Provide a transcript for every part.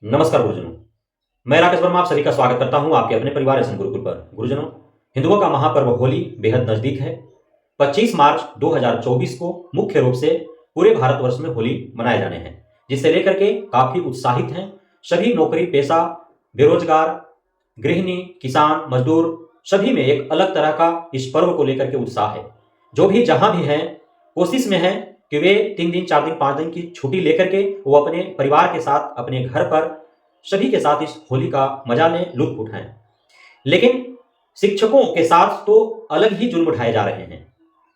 नमस्कार गुरुजनों। मैं राकेश वर्मा आप सभी का स्वागत करता हूं आपके अपने परिवार एसएन गुरुकुल पर। गुरुजनों, हिंदुओं का महापर्व होली बेहद नजदीक है। 25 मार्च 2024 को मुख्य रूप से पूरे भारतवर्ष में होली मनाए जाने हैं, जिसे लेकर के काफी उत्साहित हैं सभी नौकरी पेशा, बेरोजगार, गृहिणी, किसान, मजदूर, सभी में एक अलग तरह का इस पर्व को लेकर के उत्साह है। जो भी जहां भी हैं, कोशिश में है कि वे 3 दिन 4 दिन 5 दिन की छुट्टी लेकर के वो अपने परिवार के साथ अपने घर पर सभी के साथ इस होली का मजा लें, लुत्फ उठाएं। लेकिन शिक्षकों के साथ तो अलग ही जुल्म उठाए जा रहे हैं।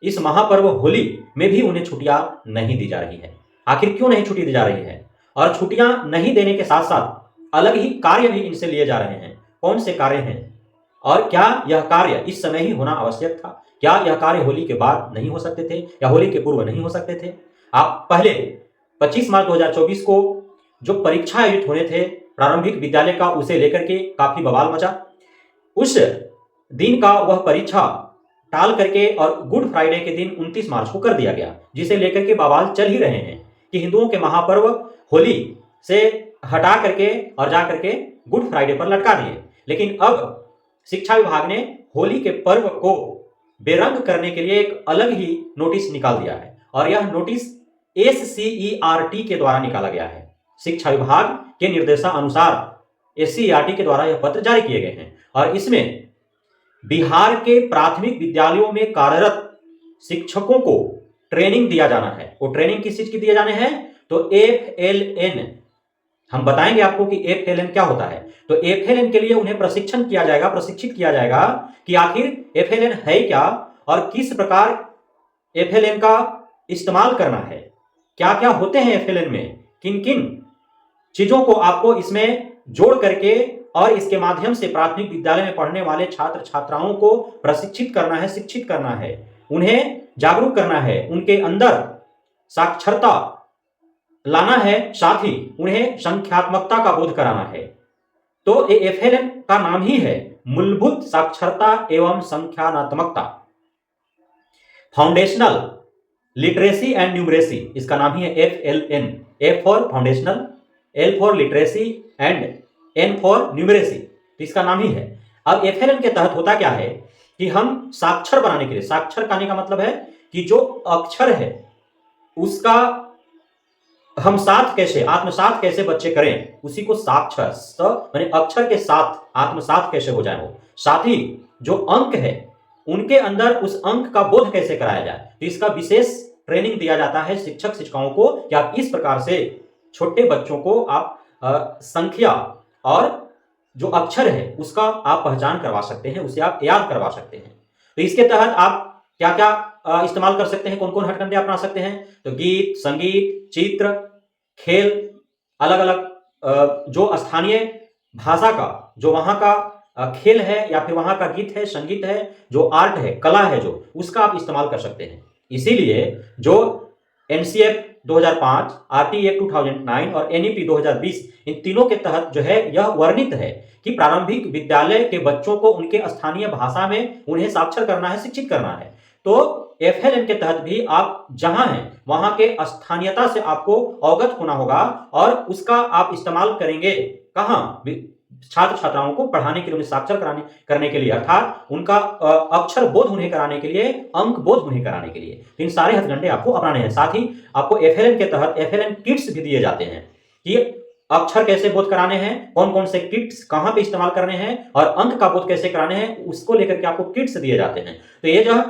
इस महापर्व होली में भी उन्हें छुट्टियां नहीं दी जा रही है। आखिर क्यों नहीं छुट्टी दी जा रही है? और छुट्टियां नहीं देने के साथ साथ अलग ही कार्य भी इनसे लिए जा रहे हैं। कौन से कार्य हैं और क्या यह कार्य इस समय ही होना आवश्यक था? क्या यह कार्य होली के बाद नहीं हो सकते थे या होली के पूर्व नहीं हो सकते थे? आप पहले 25 मार्च 2024 को जो परीक्षा आयोजित होने थे प्रारंभिक विद्यालय का, उसे लेकर के काफी बवाल मचा। उस दिन का वह परीक्षा टाल करके और गुड फ्राइडे के दिन 29 मार्च को कर दिया गया, जिसे लेकर के बवाल चल ही रहे हैं कि हिंदुओं के महापर्व होली से हटा करके और जा करके गुड फ्राइडे पर लटका दिए। लेकिन अब शिक्षा विभाग ने होली के पर्व को बेरंग करने के लिए एक अलग ही नोटिस निकाल दिया है और यह नोटिस SCERT के द्वारा निकाला गया है। शिक्षा विभाग के निर्देशानुसार SCERT के द्वारा यह पत्र जारी किए गए हैं और इसमें बिहार के प्राथमिक विद्यालयों में कार्यरत शिक्षकों को ट्रेनिंग दिया जाना है। वो ट्रेनिंग किस चीज की दिए जाने हैं? तो FLN, हम बताएंगे आपको कि FLN क्या होता है। तो FLN के लिए उन्हें प्रशिक्षित किया जाएगा कि आखिर FLN है क्या और किस प्रकार FLN का इस्तेमाल करना है, क्या क्या होते हैं FLN में, किन किन चीजों को आपको इसमें जोड़ करके और इसके माध्यम से प्राथमिक विद्यालय में पढ़ने वाले छात्र छात्राओं को प्रशिक्षित करना है, शिक्षित करना है, उन्हें जागरूक करना है, उनके अंदर साक्षरता लाना है, साथ ही उन्हें संख्यात्मकता का बोध कराना है। तो FLN का नाम ही है मूलभूत साक्षरता एवं संख्यात्मकता, फाउंडेशनल लिटरेसी एंड न्यूमरेसी, इसका नाम ही है FLN। F for foundational, L for literacy and N for numeracy, तो इसका नाम ही है। अब FLN के तहत होता क्या है कि हम साक्षर बनाने के लिए, साक्षर कहने का मतलब है कि जो अक्षर है उसका हम साथ कैसे, आत्मसात कैसे बच्चे करें, उसी को साक्षर माने अक्षर के साथ आत्मसात कैसे हो जाए वो, साथ ही जो अंक है उनके अंदर उस अंक का बोध कैसे कराया जाए, तो इसका विशेष ट्रेनिंग दिया जाता है शिक्षक शिक्षिकाओं को कि आप इस प्रकार से छोटे बच्चों को आप संख्या और जो अक्षर है उसका आप पहचान करवा सकते हैं, उसे आप याद करवा सकते हैं। तो इसके तहत आप क्या क्या इस्तेमाल कर सकते हैं, कौन कौन हथकंडे अपना सकते हैं? तो गीत, संगीत, चित्र, खेल, अलग अलग जो स्थानीय भाषा का जो वहां का खेल है या फिर वहां का गीत है, संगीत है, जो आर्ट है, कला है, जो उसका आप इस्तेमाल कर सकते हैं। इसीलिए जो NCF 2005, RT Act 2009 और NEP 2020, इन तीनों के तहत जो है यह वर्णित है कि प्रारंभिक विद्यालय के बच्चों को उनके स्थानीय भाषा में उन्हें साक्षर करना है, शिक्षित करना है। तो FLN के तहत भी आप जहां हैं वहां के स्थानीयता से आपको अवगत होना होगा और उसका आप इस्तेमाल करेंगे कहां? छात्र छात्राओं को पढ़ाने के लिए, उन्हें साक्षर करने के लिए, अर्थात उनका अक्षर बोध उन्हें कराने के लिए, अंक बोध उन्हें कराने के लिए। तो इन सारे हथकंडे आपको अपनाने हैं। साथ ही आपको FLN के तहत FLN किट्स भी दिए जाते हैं कि अक्षर कैसे बोध कराने हैं, कौन कौन से किट्स कहां पे इस्तेमाल करने हैं और अंक का बोध कैसे कराने हैं, उसको लेकर के आपको किट्स दिए जाते हैं। तो ये जो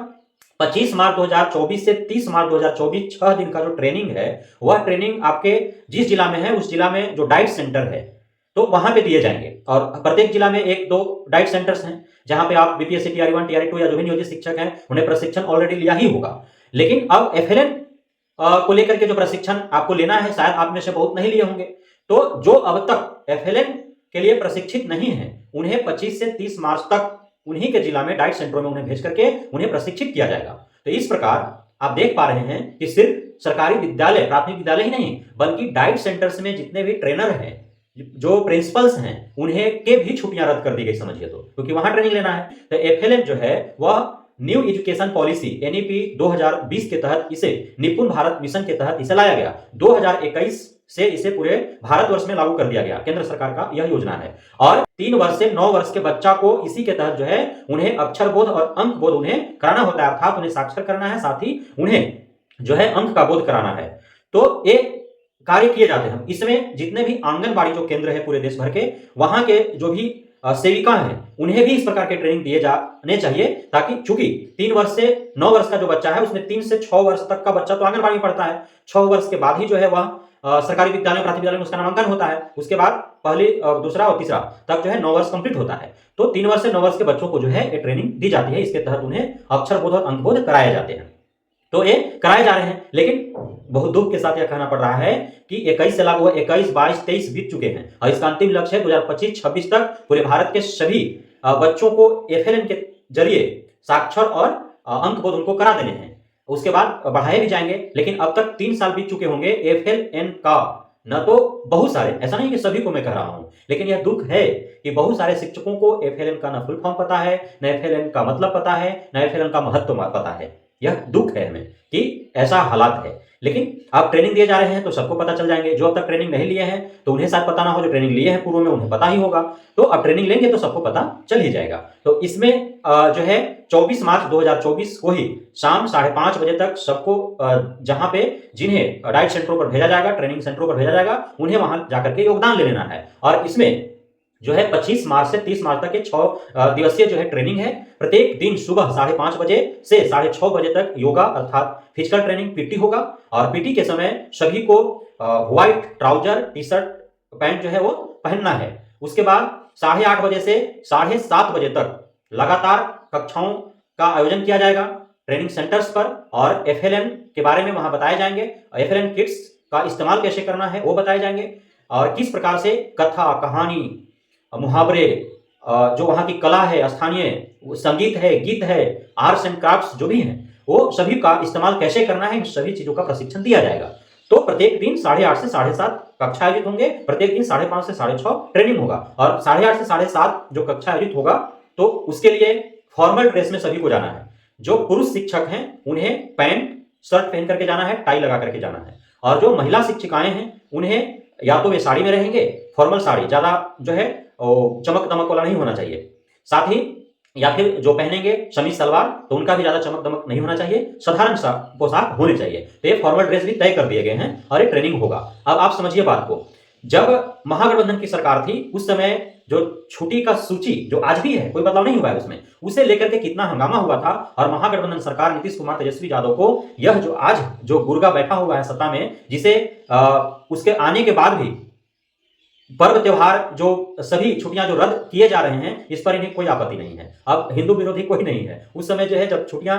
25 मार्च 2024 से 30 मार्च 2024 6 दिन का जो ट्रेनिंग है, वह ट्रेनिंग आपके जिस जिला में है उस जिला में जो डाइट सेंटर है तो वहां पे दिए जाएंगे और प्रत्येक जिला में 1-2 डाइट सेंटर्स हैं जहां पे आप BPSC Tier 1 Tier 2 या जो भी नियोजित शिक्षक हैं उन्हें प्रशिक्षण ऑलरेडी लिया ही होगा। लेकिन अब FLN को लेकर के जो प्रशिक्षण आपको लेना है, शायद आप में से बहुत नहीं लिए होंगे। तो जो अब तक FLN के लिए प्रशिक्षित नहीं है उन्हें 25 से 30 मार्च तक उन्हीं के जिला में डाइट सेंटरों में उन्हें भेज करके उन्हें प्रशिक्षित किया जाएगा। तो इस प्रकार आप देख पा रहे हैं कि सिर्फ सरकारी विद्यालय, प्राथमिक विद्यालय ही नहीं बल्कि डाइट सेंटर्स में जितने भी ट्रेनर हैं, जो प्रिंसिपल्स हैं, उन्हें के भी छुट्टियां रद्द कर दी गई समझिए तो, क्योंकि वहां ट्रेनिंग लेना है। तो FLN जो है वह न्यू एजुकेशन पॉलिसी NEP 2020 के तहत, इसे निपुण भारत मिशन के तहत इसे लाया गया। 2021 से इसे पूरे भारतवर्ष में लागू कर दिया गया। केंद्र सरकार का यह योजना है। और 3 वर्ष से 9 वर्ष के बच्चा को इसी के तहत जो है उन्हें अक्षर बोध और अंक बोध उन्हें कराना होता है, अर्थात उन्हें साक्षर करना है, साथ ही उन्हें जो है अंक का बोध कराना है। तो ये कार्य किए जाते हैं। इसमें जितने भी आंगनबाड़ी जो केंद्र है पूरे देश भर के, वहां के जो भी सेविका हैं उन्हें भी इस प्रकार के ट्रेनिंग दिए जाने चाहिए, ताकि चूंकि 3 वर्ष से 9 वर्ष का जो बच्चा है उसमें 3 से 6 वर्ष तक का बच्चा तो आंगनबाड़ी में पढ़ता है। 6 वर्ष के बाद ही जो है वह सरकारी विद्यालय प्राथमिक विद्यालय में उसका नामांकन होता है। उसके बाद पहली दूसरा और तीसरा तक जो है 9 वर्ष कंप्लीट होता है। तो 3 वर्ष से 9 वर्ष के बच्चों को जो है ये ट्रेनिंग दी जाती है। इसके तहत उन्हें अक्षर बोध और अंक बोध कराए जाते हैं। तो ये कराए जा रहे हैं, लेकिन बहुत दुख के साथ यह कहना पड़ रहा है कि 21 से लागू हुआ, 21, 22, 23 बीत चुके हैं और इसका अंतिम लक्ष्य है 2025-26 तक पूरे भारत के सभी बच्चों को एफएलएन के जरिए साक्षर और अंक बोध उनको करा देने हैं। उसके बाद बढ़ाए भी जाएंगे, लेकिन अब तक 3 साल बीत चुके होंगे। एफएलएन का न तो बहुत सारे, ऐसा नहीं कि सभी को मैं कह रहा हूं, लेकिन यह दुख है कि बहुत सारे शिक्षकों को एफएलएन का न फुल फॉर्म पता है, न एफएलएन का मतलब पता है, न एफएलएन का महत्व पता है। यह दुख है हमें कि ऐसा हालात है। लेकिन अब ट्रेनिंग दिए जा रहे हैं तो सबको पता चल जाएंगे। जो अब तक ट्रेनिंग नहीं लिए हैं तो उन्हें शायद पता ना हो, जो ट्रेनिंग लिए हैं पूर्व में उन्हें पता ही होगा। तो अब ट्रेनिंग लेंगे तो सबको पता चल ही जाएगा। तो इसमें जो है 24 मार्च 2024 को ही शाम 5:30 बजे तक सबको जहां पे जिन्हें डाइट सेंटरों पर भेजा जाएगा, ट्रेनिंग सेंटरों पर भेजा जाएगा, उन्हें वहां जाकर के योगदान ले लेना है। और इसमें जो है 25 मार्च से 30 मार्च तक के 6 दिवसीय जो है ट्रेनिंग है। प्रत्येक दिन सुबह 5:30 बजे से 6:30 बजे तक योगा अर्थात फिजिकल ट्रेनिंग पीटी होगा। और पीटी के समय सभी को white trouser, T shirt, pant जो है वो पहनना है। उसके बाद 8:30 बजे से 7:30 बजे तक लगातार कक्षाओं का आयोजन किया जाएगा ट्रेनिंग सेंटर्स पर, और एफएलएन के बारे में वहां बताए जाएंगे। एफएलएन किट्स का इस्तेमाल कैसे करना है वो बताए जाएंगे, और किस प्रकार से कथा, कहानी, मुहावरे, जो वहां की कला है, स्थानीय संगीत है, गीत है, आर्ट्स एंड क्राफ्ट्स जो भी हैं, वो सभी का इस्तेमाल कैसे करना है, इन सभी चीजों का प्रशिक्षण दिया जाएगा। तो प्रत्येक दिन 8:30 से 7:30 कक्षा आयोजित होंगे। प्रत्येक दिन 5:30 से 6:30 ट्रेनिंग होगा, और 8:30 से 7:30 जो कक्षा आयोजित होगा तो उसके लिए फॉर्मल ड्रेस में सभी को जाना है। जो पुरुष शिक्षक हैं उन्हें पैंट शर्ट पहन करके जाना है, टाई लगा करके जाना है, और जो महिला शिक्षिकाएं हैं उन्हें या तो वे साड़ी में रहेंगे, फॉर्मल साड़ी, ज्यादा जो है चमक दमक वाला नहीं होना चाहिए, साथ ही या फिर जो पहनेंगे समीज सलवार तो उनका भी ज्यादा चमक दमक नहीं होना चाहिए, साधारण सा पोशाक होने चाहिए। तो ये फॉर्मल ड्रेस भी तय कर दिए गए हैं और ये ट्रेनिंग होगा। अब आप समझिए बात को, जब महागठबंधन की सरकार थी उस समय जो छुट्टी का सूची जो आज भी है, कोई बदलाव नहीं हुआ है उसमें, उसे लेकर के कितना हंगामा हुआ था। और महागठबंधन सरकार नीतीश कुमार, तेजस्वी यादव को यह जो आज जो गुर्गा बैठा हुआ है सत्ता में, जिसे उसके आने के बाद भी पर्व त्योहार जो सभी छुट्टियां जो रद्द किए जा रहे हैं, इस पर इन्हें कोई आपत्ति नहीं है। अब हिंदू विरोधी कोई नहीं है। उस समय जो है जब छुट्टियां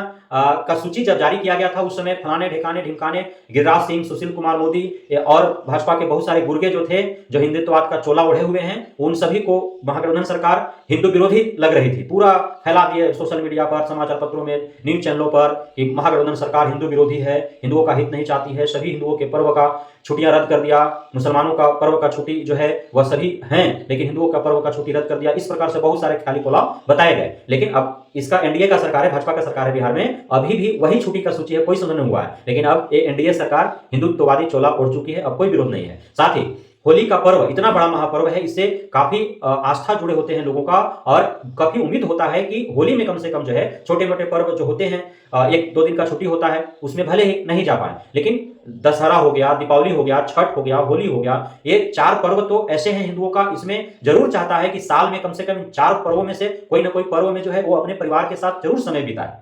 का सूची जब जारी किया गया था, उस समय फलाने ढिकाने ढिमकाने गिरिराज सिंह, सुशील कुमार मोदी और भाजपा के बहुत सारे गुर्गे जो थे, जो हिंदुत्ववाद का चोला ओढ़े हुए हैं, उन सभी को महागठबंधन सरकार हिंदू विरोधी लग रही थी। पूरा फैला दिए सोशल मीडिया पर, समाचार पत्रों में, न्यूज चैनलों पर कि महागठबंधन सरकार हिंदू विरोधी है, हिंदुओं का हित नहीं चाहती है, सभी हिंदुओं के पर्व का छुट्टियां रद्द कर दिया, मुसलमानों का पर्व का छुट्टी जो है वह सभी हैं लेकिन हिंदुओं का पर्व का छुट्टी रद्द कर दिया। इस प्रकार से बहुत सारे ख्याली पुलाव बताए गए। लेकिन अब इसका एनडीए का सरकार है, भाजपा का सरकार है बिहार में, अभी भी वही छुट्टी का सूची है, कोई संशोधन नहीं हुआ है। लेकिन अब ये एनडीए सरकार हिंदुत्ववादी चोला ओढ़ चुकी है, अब कोई विरोध नहीं है। साथ ही होली का पर्व इतना बड़ा महापर्व है, इससे काफी आस्था जुड़े होते हैं लोगों का, और काफी उम्मीद होता है कि होली में कम से कम जो है छोटे मोटे पर्व जो होते हैं, 1-2 दिन का छुट्टी होता है, उसमें भले ही नहीं जा पाए, लेकिन दशहरा हो गया, दीपावली हो गया, छठ हो गया, होली हो गया, ये 4 पर्व तो ऐसे हैं हिंदुओं का, इसमें जरूर चाहता है कि साल में कम से कम 4 पर्वों में से कोई ना कोई पर्व में जो है वो अपने परिवार के साथ जरूर समय बिताए।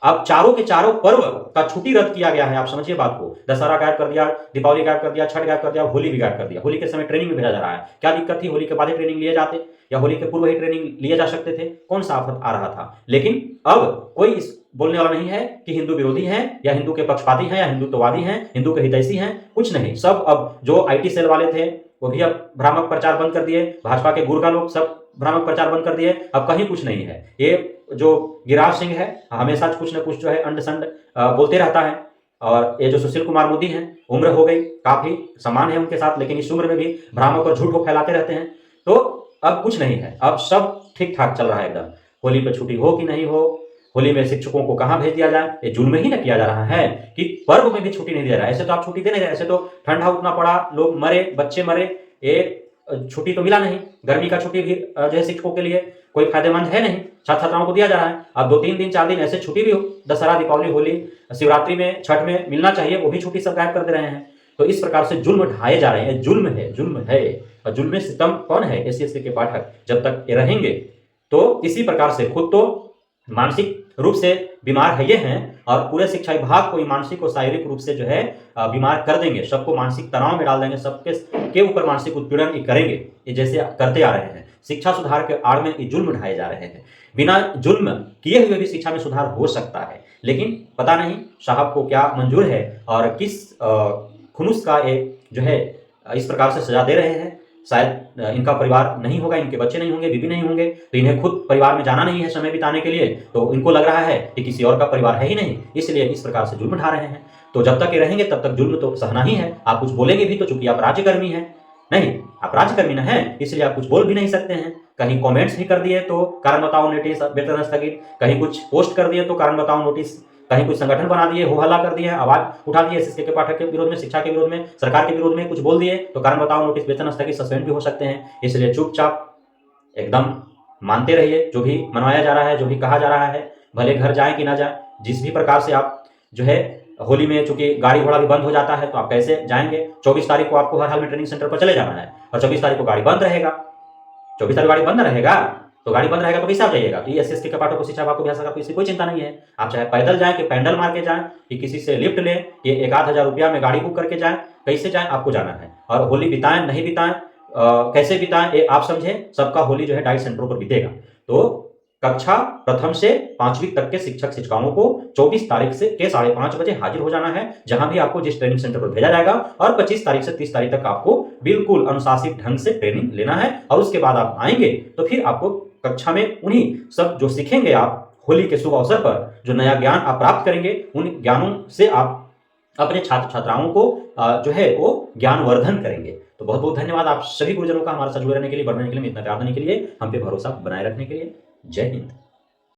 अब चारों के चारों पर्व का छुट्टी रद्द किया गया है। आप समझिए बात को, दशहरा गायब कर दिया, दीपावली गायब कर दिया, छठ गायब कर दिया, होली भी गायब कर दिया। होली के समय ट्रेनिंग में भेजा जा रहा है, क्या दिक्कत थी? होली के बाद ही ट्रेनिंग लिए जाते या होली के पूर्व ही ट्रेनिंग लिए जा सकते थे, कौन सा आफत आ रहा था? लेकिन अब कोई इस बोलने वाला नहीं है कि हिंदू विरोधी हैं या हिंदू के पक्षपाती हैं या हिंदुत्ववादी हैं, हिंदू के हितैषी हैं, कुछ नहीं। सब अब जो आईटी सेल वाले थे वो भी अब भ्रामक प्रचार बंद कर दिए, भाजपा के गुर्गा लोग सब भ्रामक प्रचार बंद कर दिए, अब कहीं कुछ नहीं है। ये जो गिरिराज सिंह है हमेशा कुछ न कुछ जो है अंड संड बोलते रहता है, और ये जो सुशील कुमार मोदी हैं, उम्र हो गई, काफी समान है उनके साथ, लेकिन इस उम्र में भी भ्रामक और झूठ को फैलाते रहते हैं। तो अब कुछ नहीं है, अब सब ठीक ठाक चल रहा है एकदम। होली पे छुट्टी हो कि नहीं हो, होली में शिक्षकों को कहाँ भेज दिया जाए? ये जुल्म ही ना किया जा रहा है कि पर्व में भी छुट्टी नहीं दिया जा रहा है। ऐसे तो आप छुट्टी दे नहीं रहे, ऐसे तो ठंडा उतना पड़ा, लोग मरे, बच्चे मरे, ये छुट्टी तो मिला नहीं। गर्मी का छुट्टी भी जो है शिक्षकों के लिए कोई फायदेमंद है नहीं, छात्र छात्राओं को दिया जा रहा है। अब 2-3 दिन 4 दिन ऐसे छुट्टी भी हो, दशहरा, दीपावली, होली, शिवरात्रि में, छठ में मिलना चाहिए, वो भी छुट्टी सब गायब कर दे रहे हैं। तो इस प्रकार से जुल्म ढाए जा रहे हैं। जुल्म है, जुल्म है। और जुल्म में सितम कौन है? एससी के पाठक जब तक ये रहेंगे तो इसी प्रकार से खुद तो मानसिक रूप से बीमार है ये हैं और पूरे शिक्षा विभाग को मानसिक और शारीरिक रूप से जो है बीमार कर देंगे, सबको मानसिक तनाव में डाल देंगे, सबके के ऊपर मानसिक उत्पीड़न करेंगे। ये जैसे करते आ रहे हैं। शिक्षा सुधार के आड़ में ये जुल्म ढाए जा रहे हैं। बिना जुल्म किए हुए भी शिक्षा में सुधार हो सकता है, लेकिन पता नहीं साहब को क्या मंजूर है और किस खुनुस का ये जो है इस प्रकार से सजा दे रहे हैं। शायद इनका परिवार नहीं होगा, इनके बच्चे नहीं होंगे, बीवी नहीं होंगे, तो इन्हें खुद परिवार में जाना नहीं है समय बिताने के लिए, तो इनको लग रहा है कि किसी और का परिवार है ही नहीं, इसलिए इस प्रकार से जुल्म ढा रहे हैं। तो जब तक ये रहेंगे तब तक जुल्म तो सहना ही है। आप कुछ बोलेंगे भी तो, चूंकि आप राज्यकर्मी हैं, नहीं आप राज्यकर्मी न हैं, इसलिए आप कुछ बोल भी नहीं सकते हैं। कहीं कमेंट्स भी कर दिए तो कारण बताओ नोटिस, वेतन स्थगित, कहीं कुछ पोस्ट कर दिए तो कारण बताओ नोटिस, कहीं कुछ संगठन बना दिए, हो हल्ला कर दिए, आवाज उठा दिए एसएसके के पाठक के विरोध में, शिक्षा के विरोध में, सरकार के विरोध में कुछ बोल दिए तो कारण बताओ नोटिस, वेतन स्थगित, सस्पेंड भी हो सकते हैं। इसलिए चुपचाप एकदम मानते रहिए जो भी मनवाया जा रहा है, जो भी कहा जा रहा है, भले घर जाए कि ना जाए। जिस भी प्रकार से आप जो है होली में चूंकि गाड़ी घोड़ा भी बंद हो जाता है तो आप कैसे जाएंगे? 24 तारीख को आपको हर हाल में ट्रेनिंग सेंटर पर चले जाना है और 24 तारीख को गाड़ी बंद रहेगा। 24 तारीख गाड़ी बंद रहेगा तो गाड़ी बंद रहेगा तो कैसे आप जाइएगा? तो एसएसके के पाठकों को, शिक्षा विभाग को, बिहार सरकार को इसकी कोई चिंता नहीं है। आप चाहे पैदल जाएं कि पैंडल मार के जाएं कि किसी से लिफ्ट लें कि 1-8 हज़ार रुपया में गाड़ी बुक करके जाएं, कैसे जाएं आपको जाना है। और होली बिताएं नहीं बिताएं, कैसे बिताएं ये आप समझें। सबका होली जो है डाइट सेंटरों पर बीतेगा। तो कक्षा प्रथम से 5वीं तक के शिक्षक शिक्षिकाओं को 24 तारीख से के 5:30 बजे हाजिर हो जाना है, जहां भी आपको जिस ट्रेनिंग सेंटर पर भेजा जाएगा, और 25 तारीख से 30 तारीख तक आपको बिल्कुल अनुशासित ढंग से ट्रेनिंग लेना है। और उसके बाद आप आएंगे तो फिर आपको कक्षा में उन्हीं सब जो सीखेंगे आप होली के शुभ अवसर पर, जो नया ज्ञान आप प्राप्त करेंगे, उन ज्ञानों से आप अपने छात्र छात्राओं को जो है वो ज्ञानवर्धन करेंगे। तो बहुत बहुत धन्यवाद आप सभी गुरुजनों का हमारे साथ जुड़े रहने के लिए, बढ़ने के लिए, इतना प्यार देने के लिए, हम पे भरोसा बनाए रखने के लिए। जय हिंद।